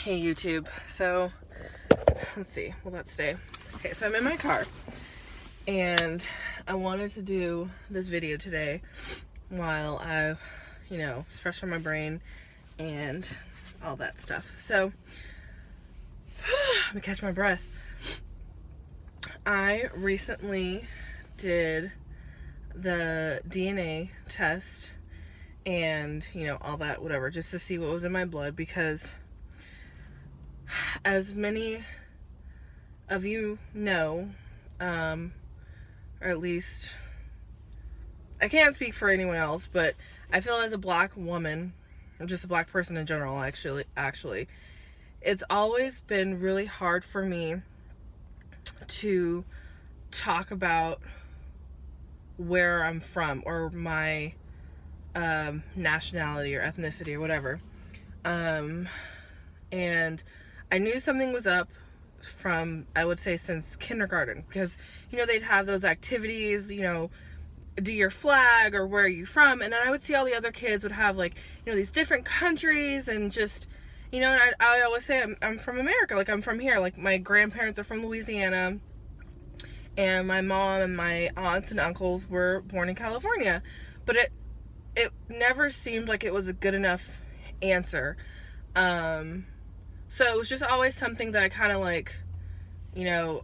Hey YouTube, so let's see, well that's today. Okay, so I'm in my car and I wanted to do this video today while I, it's fresh on my brain and all that stuff. So, let me catch my breath. I recently did the DNA test and, all that, whatever, just to see what was in my blood because as many of you know, or at least I can't speak for anyone else, but I feel as a black woman, or just a black person in general, actually, it's always been really hard for me to talk about where I'm from or my nationality or ethnicity or whatever. And I knew something was up from, I would say, since kindergarten, because, they'd have those activities, do your flag or where are you from, and then I would see all the other kids would have, like, these different countries, and just, and I always say, I'm from America, like, I'm from here, like, my grandparents are from Louisiana, and my mom and my aunts and uncles were born in California, but it never seemed like it was a good enough answer. So it was just always something that I kind of like, I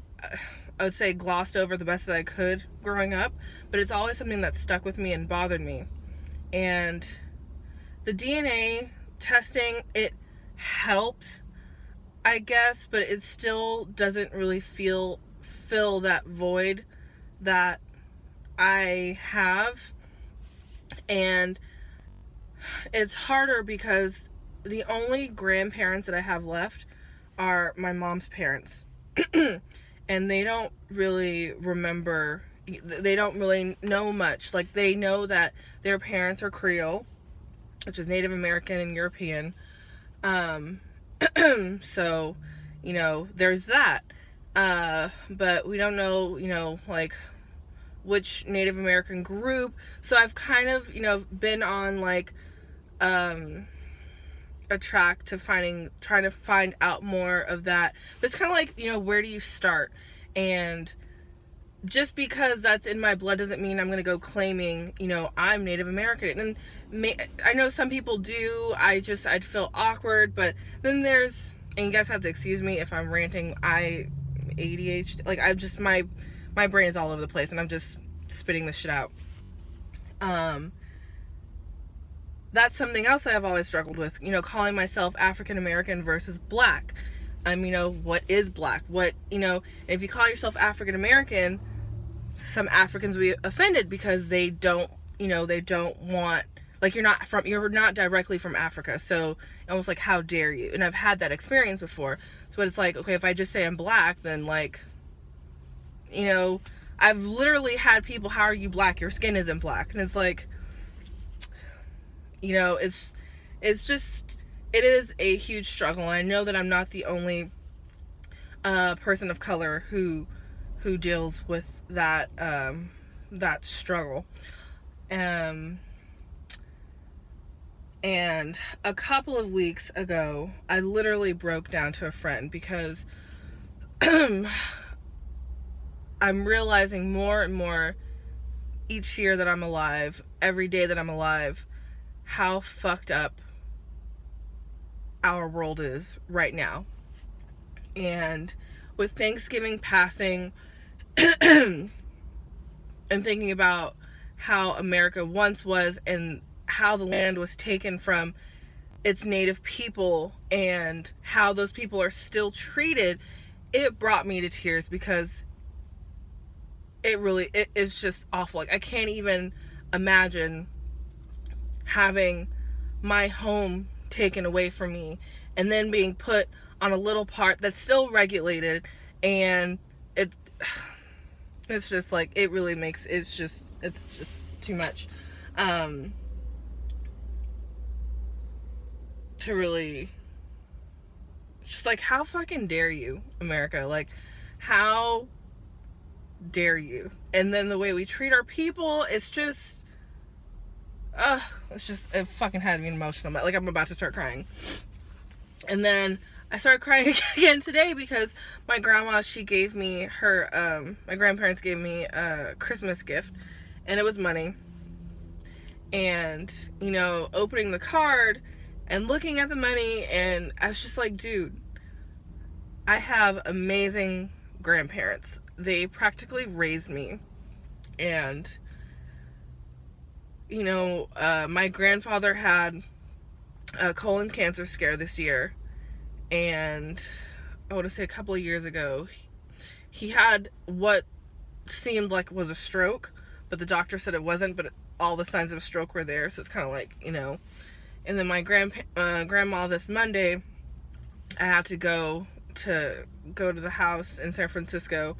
would say glossed over the best that I could growing up, but it's always something that stuck with me and bothered me. And the DNA testing, it helped, I guess, but it still doesn't really fill that void that I have. And it's harder because the only grandparents that I have left are my mom's parents. And they don't really remember, they don't really know much. Like, they know that their parents are Creole, which is Native American and European. So, there's that. But we don't know, like, which Native American group. So I've kind of, been on, like, a track to trying to find out more of that. But it's kind of like, where do you start? And just because that's in my blood doesn't mean I'm going to go claiming, I'm Native American. And I know some people do. I'd feel awkward. But then there's, and you guys have to excuse me if I'm ranting. ADHD, like, I'm just, my brain is all over the place and I'm just spitting this shit out. That's something else I have always struggled with, calling myself African American versus black. What is black? And if you call yourself African American, some Africans will be offended because they don't want, like, you're not directly from Africa. So almost like, how dare you? And I've had that experience before. So it's like, okay, if I just say I'm black, then, like, I've literally had people, how are you black? Your skin isn't black. And it's like, it's just, it is a huge struggle. I know that I'm not the only person of color who deals with that that struggle. And a couple of weeks ago, I literally broke down to a friend because I'm realizing more and more each year that I'm alive, every day that I'm alive, how fucked up our world is right now. And with Thanksgiving passing and thinking about how America once was and how the land was taken from its native people and how those people are still treated, it brought me to tears because it is just awful. Like, I can't even imagine having my home taken away from me and then being put on a little part that's still regulated, and it's just like, it really makes, it's just too much to really, just like, how fucking dare you, America? Like, how dare you? And then the way we treat our people, it's just, it fucking had me emotional. Like, I'm about to start crying. And then I started crying again today because my grandma, she gave me her, my grandparents gave me a Christmas gift, and it was money. And, you know, opening the card and looking at the money, and I was just like, dude, I have amazing grandparents. They practically raised me. And, you know, my grandfather had a colon cancer scare this year. And I want to say a couple of years ago, he had what seemed like was a stroke, but the doctor said it wasn't, but all the signs of a stroke were there. So it's kind of like, you know. And then my grandma this Monday, I had to go to the house in San Francisco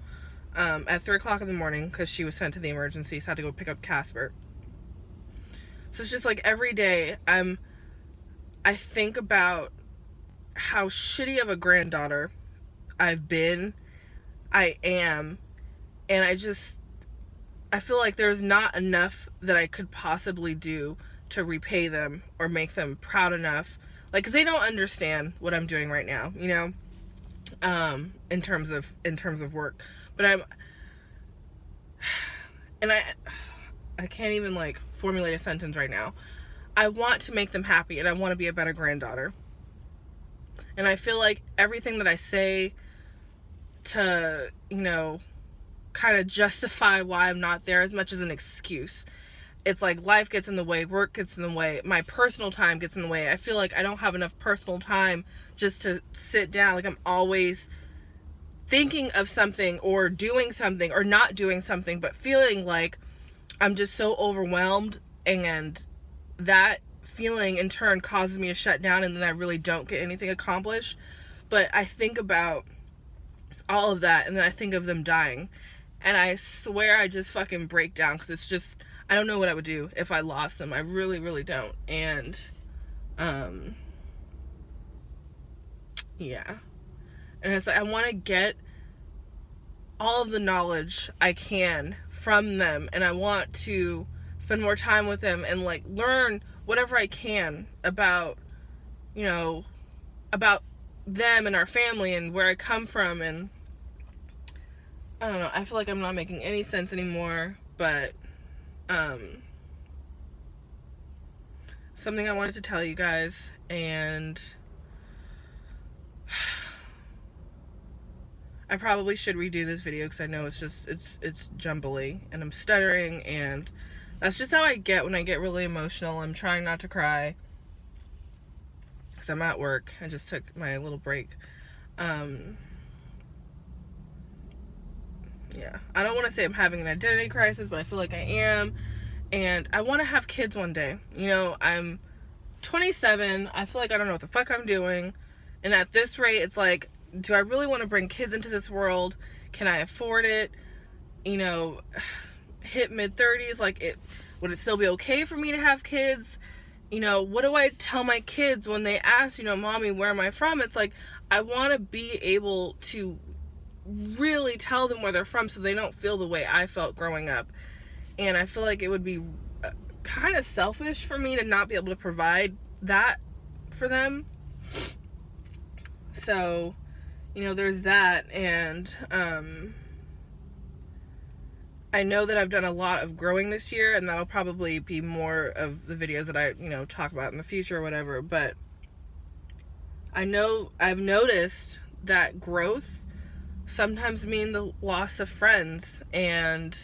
at 3 o'clock in the morning because she was sent to the emergency, so I had to go pick up Casper. So it's just like every day I think about how shitty of a granddaughter I've been, I am, and I feel like there's not enough that I could possibly do to repay them or make them proud enough, like, because they don't understand what I'm doing right now, you know, in terms of work. But I can't even like formulate a sentence right now. I want to make them happy, and I want to be a better granddaughter. And I feel like everything that I say to, you know, kind of justify why I'm not there as much as an excuse. It's like life gets in the way, work gets in the way, my personal time gets in the way. I feel like I don't have enough personal time just to sit down. Like, I'm always thinking of something or doing something or not doing something, but feeling like I'm just so overwhelmed, and that feeling in turn causes me to shut down, and then I really don't get anything accomplished. But I think about all of that, and then I think of them dying, and I swear I just fucking break down, because it's just, I don't know what I would do if I lost them. I really, really don't. And yeah, and it's like I want to get all of the knowledge I can from them, and I want to spend more time with them and like learn whatever I can about, you know, about them and our family and where I come from. And I don't know, I feel like I'm not making any sense anymore, but something I wanted to tell you guys. And I probably should redo this video because I know it's just, it's jumbly and I'm stuttering, and that's just how I get when I get really emotional. I'm trying not to cry because I'm at work. I just took my little break. Yeah, I don't want to say I'm having an identity crisis, but I feel like I am, and I want to have kids one day. You know, I'm 27. I feel like I don't know what the fuck I'm doing, and at this rate, it's like, do I really want to bring kids into this world? Can I afford it? You know, hit mid-30s, like, would it still be okay for me to have kids? You know, what do I tell my kids when they ask, you know, mommy, where am I from? It's like, I want to be able to really tell them where they're from so they don't feel the way I felt growing up. And I feel like it would be kind of selfish for me to not be able to provide that for them. So, you know, there's that. And I know that I've done a lot of growing this year, and that'll probably be more of the videos that I, you know, talk about in the future or whatever. But I know I've noticed that growth sometimes mean the loss of friends, and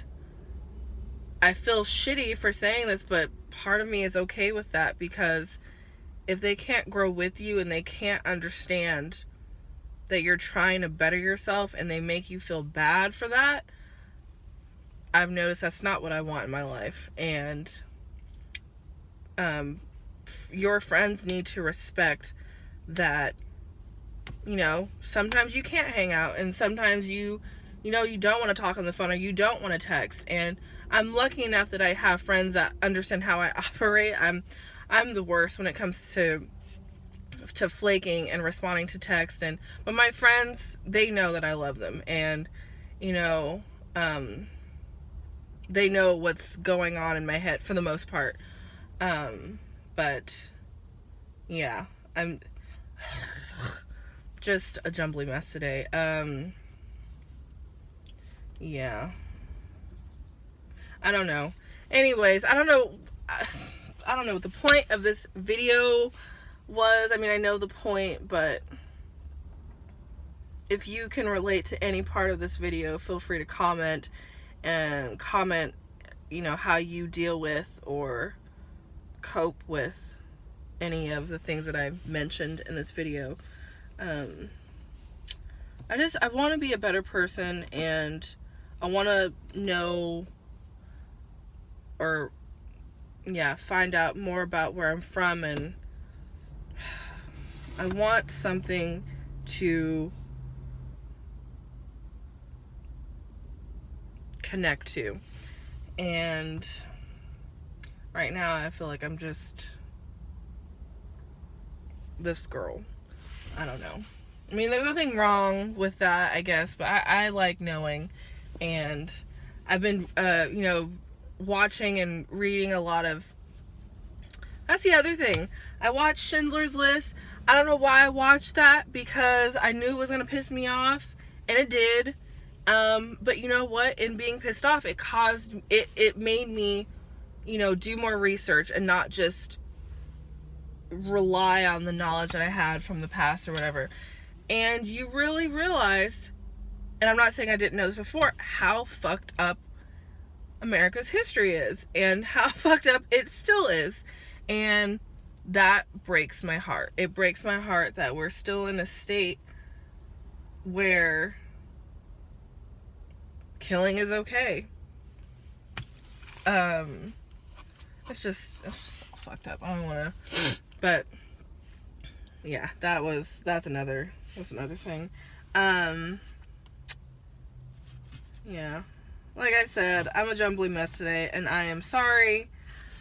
I feel shitty for saying this, but part of me is okay with that, because if they can't grow with you and they can't understand that you're trying to better yourself and they make you feel bad for that, I've noticed that's not what I want in my life. And your friends need to respect that, you know, sometimes you can't hang out, and sometimes you know, you don't want to talk on the phone, or you don't want to text. And I'm lucky enough that I have friends that understand how I operate. I'm the worst when it comes to flaking and responding to text, but my friends, they know that I love them, and you know, they know what's going on in my head for the most part. But yeah, just a jumbly mess today. Yeah. I don't know. Anyways, I don't know what the point of this video was. I mean, I know the point, but if you can relate to any part of this video, feel free to comment, how you deal with or cope with any of the things that I've mentioned in this video. I want to be a better person, and I want to know find out more about where I'm from, and I want something to connect to. And right now I feel like I'm just this girl. I don't know. I mean, there's nothing wrong with that, I guess, but I like knowing, and I've been watching and reading a lot of... That's the other thing. I watched Schindler's List. I don't know why I watched that, because I knew it was going to piss me off, and it did. But you know what? In being pissed off, it made me, do more research and not just rely on the knowledge that I had from the past or whatever. And you really realize, and I'm not saying I didn't know this before, how fucked up America's history is, and how fucked up it still is. And that breaks my heart. It breaks my heart that we're still in a state where killing is okay. It's just all fucked up. I don't want to, but yeah, that's another thing. Yeah, like I said, I'm a jumbly mess today, and I am sorry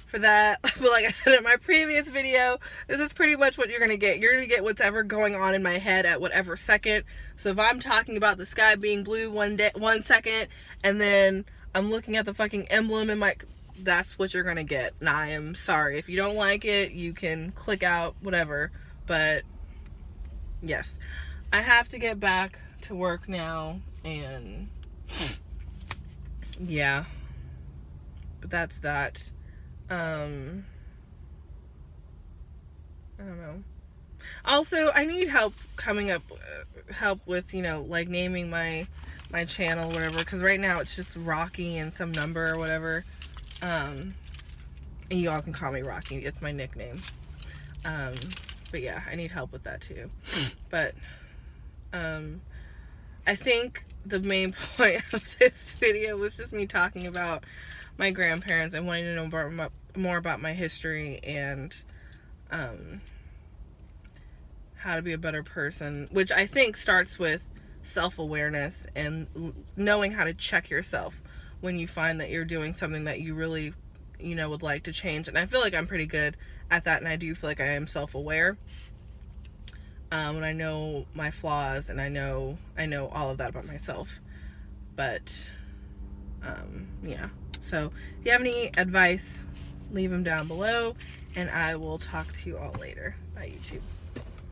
for that. But like I said in my previous video, this is pretty much what you're gonna get. You're gonna get whatever going on in my head at whatever second. So if I'm talking about the sky being blue one second, and then I'm looking at the fucking emblem in my... That's what you're gonna get. And I am sorry. If you don't like it, you can click out, whatever. But yes, I have to get back to work now, and yeah, but that's that. I don't know. Also, I need help with, like naming my channel or whatever, because right now it's just Rocky and some number or whatever. And you all can call me Rocky. It's my nickname. But yeah, I need help with that too. But I think the main point of this video was just me talking about my grandparents and wanting to know more about my history, and how to be a better person, which I think starts with self-awareness and knowing how to check yourself when you find that you're doing something that you really, would like to change. And I feel like I'm pretty good at that, and I do feel like I am self-aware. And I know my flaws, and I know all of that about myself. But, yeah. So, if you have any advice, leave them down below, and I will talk to you all later. Bye, YouTube.